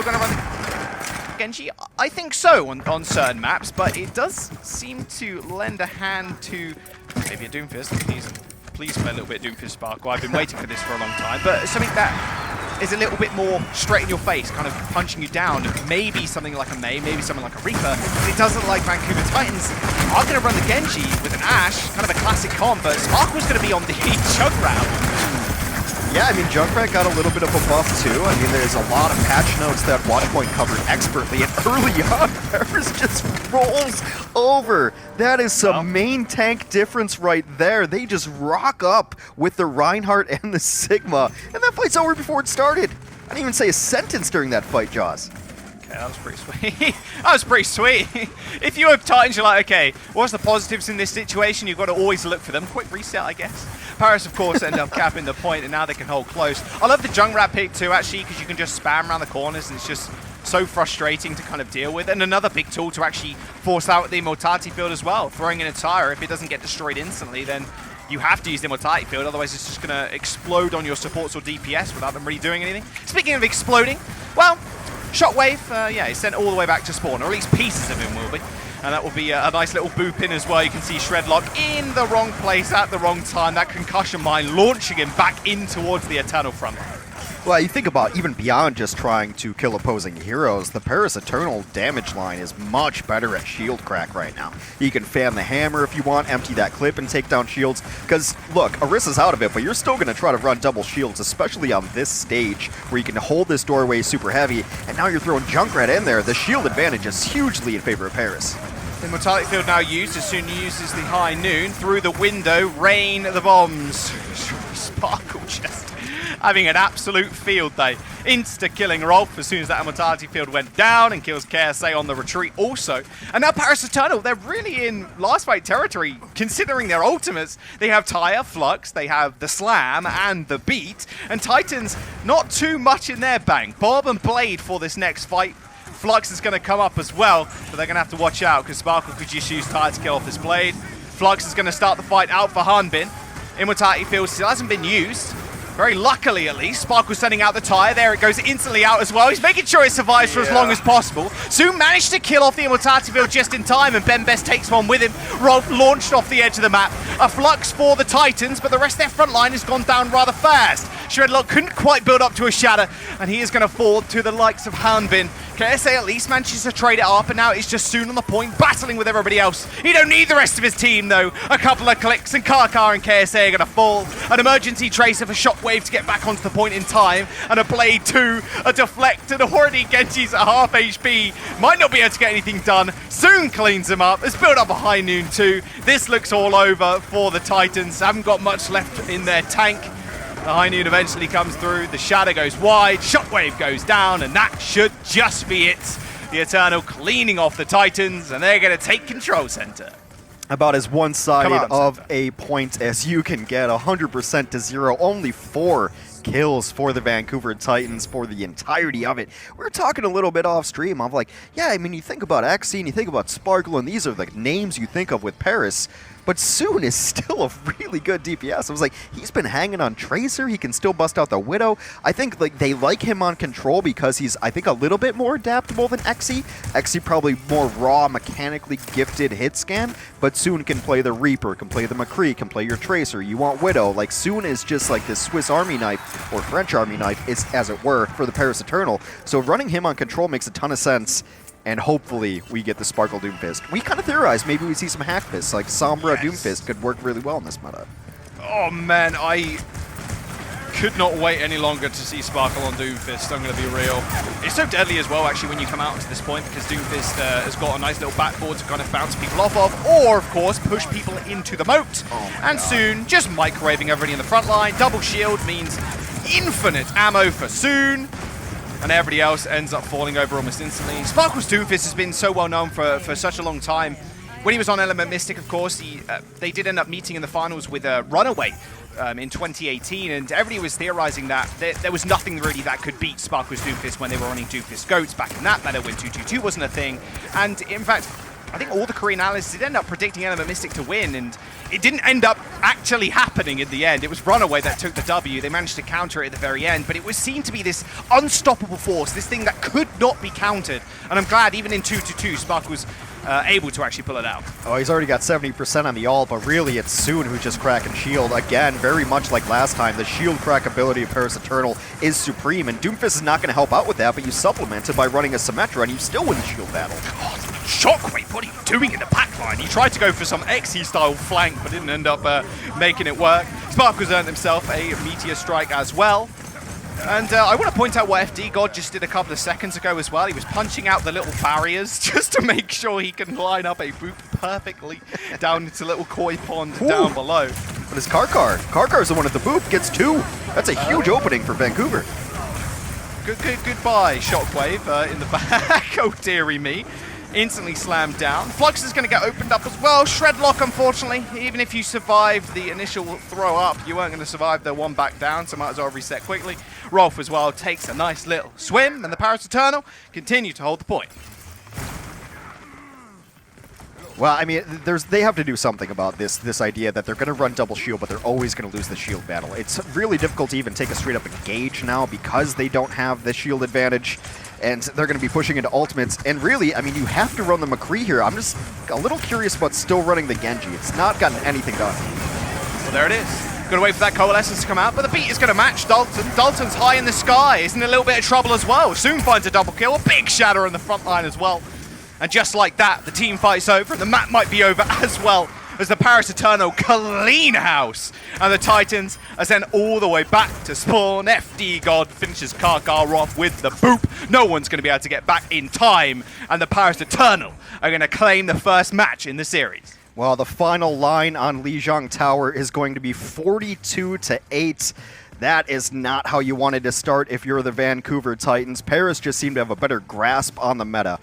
still going to run the Genji? I think so on certain maps, but it does seem to lend a hand to maybe a Doomfist. Please play a little bit of Doomfist Sparkle. I've been waiting for this for a long time, but something that is a little bit more straight in your face, kind of punching you down. Maybe something like a Mei, maybe something like a Reaper. It doesn't like Vancouver Titans are going to run the Genji with an Ashe, kind of a classic comp, but Sparkle's going to be on the Junkrat. Yeah, I mean, Junkrat got a little bit of a buff too. I mean, there's a lot of patch notes that Watchpoint covered expertly, and early on, Paris just rolls over. That is some main tank difference right there. They just rock up with the Reinhardt and the Sigma, and that fight's over before it started. I didn't even say a sentence during that fight, Jaws. Okay, that was pretty sweet. That was pretty sweet. If you have Titans, you're like, okay, what's the positives in this situation? You've got to always look for them. Quick reset, I guess. Paris, of course, end up capping the point, and now they can hold close. I love the Junkrat pick too, actually, because you can just spam around the corners, and it's just so frustrating to kind of deal with. And another big tool to actually force out the Immortality field as well. Throwing in a tire, if it doesn't get destroyed instantly, then you have to use the Immortality field, otherwise it's just going to explode on your supports or DPS without them really doing anything. Speaking of exploding, well, Shockwave, yeah, he's sent all the way back to spawn, or at least pieces of him will be. And that will be a nice little boop in as well. You can see Shredlock in the wrong place at the wrong time. That concussion mine launching him back in towards the Eternal front line. Well, you think about even beyond just trying to kill opposing heroes, the Paris Eternal damage line is much better at shield crack right now. You can fan the hammer if you want, empty that clip and take down shields. Because, look, Orissa's out of it, but you're still going to try to run double shields, especially on this stage where you can hold this doorway super heavy, and now you're throwing Junkrat in there. The shield advantage is hugely in favor of Paris. The Immortality field now used. As soon uses the high noon through the window, rain the bombs. Sparkle just having an absolute field day. Insta-killing Rolf as soon as that Immortality field went down, and kills KSA on the retreat also. And now Paris Eternal, they're really in last fight territory, considering their ultimates. They have Tire, Flux, they have the Slam, and the Beat. And Titans, not too much in their bank. Bob and Blade for this next fight. Flux is going to come up as well, but they're going to have to watch out, because Sparkle could just use Tire to kill off this Blade. Flux is going to start the fight out for Hanbin. Immortality field still hasn't been used. Very luckily, at least. Sparkle's sending out the Tire. There it goes instantly out as well. He's making sure it survives for as long as possible. Soon managed to kill off the Immortality field just in time, and Ben Best takes one with him. Rolf launched off the edge of the map. A Flux for the Titans, but the rest of their front line has gone down rather fast. Shredlock couldn't quite build up to a shatter, and he is going to fall to the likes of Hanbin. KSA at least manages to trade it up, and now it's just Soon on the point, battling with everybody else. He don't need the rest of his team, though. A couple of clicks, and Karkar and KSA are going to fall. An emergency tracer for Shockwave to get back onto the point in time, and a Blade 2, a deflect, and already Genji's at half HP. Might not be able to get anything done. Soon cleans him up. Has built up a high noon too. This looks all over for the Titans. Haven't got much left in their tank. The high noon eventually comes through, the shadow goes wide, Shockwave goes down, and that should just be it. The Eternal cleaning off the Titans, and they're going to take control center. About as one-sided of a point as you can get, 100% to 0, only 4 kills for the Vancouver Titans for the entirety of it. We were talking a little bit off stream. I'm like, yeah, I mean, you think about Xe and you think about Sparkle, and these are the names you think of with Paris. But Soon is still a really good DPS. I was like, he's been hanging on Tracer. He can still bust out the Widow. I think like they like him on Control because he's, I think, a little bit more adaptable than Xe. Xe probably more raw, mechanically gifted hit scan, but Soon can play the Reaper, can play the McCree, can play your Tracer. You want Widow. Like, Soon is just like this Swiss Army knife, or French Army knife, is, as it were, for the Paris Eternal. So running him on Control makes a ton of sense. And hopefully we get the Sparkle Doomfist. We kind of theorized maybe we see some hack fists, like Sombra Doomfist could work really well in this meta. Oh man, I could not wait any longer to see Sparkle on Doomfist, I'm going to be real. It's so deadly as well, actually, when you come out to this point, because Doomfist has got a nice little backboard to kind of bounce people off of, or, of course, push people into the moat. And Soon, just microwaving everybody in the front line. Double shield means infinite ammo for Soon. And everybody else ends up falling over almost instantly. Sparkle's Doomfist has been so well known for such a long time. When he was on Element Mystic, of course, they did end up meeting in the finals with Runaway in 2018, and everybody was theorizing that there was nothing really that could beat Sparkle's Doomfist when they were running Doomfist Goats back in that meta when 222 wasn't a thing. And in fact, I think all the Korean analysts did end up predicting Element Mystic to win, and it didn't end up actually happening in the end. It was Runaway that took the W. They managed to counter it at the very end, but it was seen to be this unstoppable force, this thing that could not be countered. And I'm glad even in 2-2, Spark was able to actually pull it out. Oh, he's already got 70% on the ult, but really it's Soon who's just cracking shield. Again, very much like last time, the shield crack ability of Paris Eternal is supreme, and Doomfist is not going to help out with that, but you supplement it by running a Symmetra, and you still win the shield battle. God, Shockwave, what are you doing in the backline? He tried to go for some XE-style flank, but didn't end up making it work. Spark has earned himself a Meteor Strike as well. And I want to point out what FD God just did a couple of seconds ago as well. He was punching out the little barriers just to make sure he can line up a boop perfectly down into little koi pond down below. But it's Karkar's the one at the boop, gets 2. That's a huge opening for Vancouver. Goodbye, Shockwave in the back. Oh, dearie me. Instantly slammed down. Flux is going to get opened up as well. Shredlock, unfortunately, even if you survived the initial throw up, you weren't going to survive the one back down, so might as well reset quickly. Rolf as well takes a nice little swim, and the Paris Eternal continue to hold the point. Well, I mean, they have to do something about this idea that they're going to run double shield, but they're always going to lose the shield battle. It's really difficult to even take a straight-up engage now because they don't have the shield advantage, and they're going to be pushing into ultimates. And really, I mean, you have to run the McCree here. I'm just a little curious about still running the Genji. It's not gotten anything done. Well, there it is. Gonna wait for that Coalescence to come out, but the beat is gonna match Dalton. Dalton's high in the sky. He's in a little bit of trouble as well. Soon finds a double kill. A big shatter on the front line as well. And just like that, the team fight's over, and the map might be over as well, as the Paris Eternal clean house. And the Titans are sent all the way back to spawn. FD God finishes Karkar off with the boop. No one's going to be able to get back in time. And the Paris Eternal are going to claim the first match in the series. Well, the final line on Lijiang Tower is going to be 42-8. That is not how you wanted to start if you're the Vancouver Titans. Paris just seemed to have a better grasp on the meta.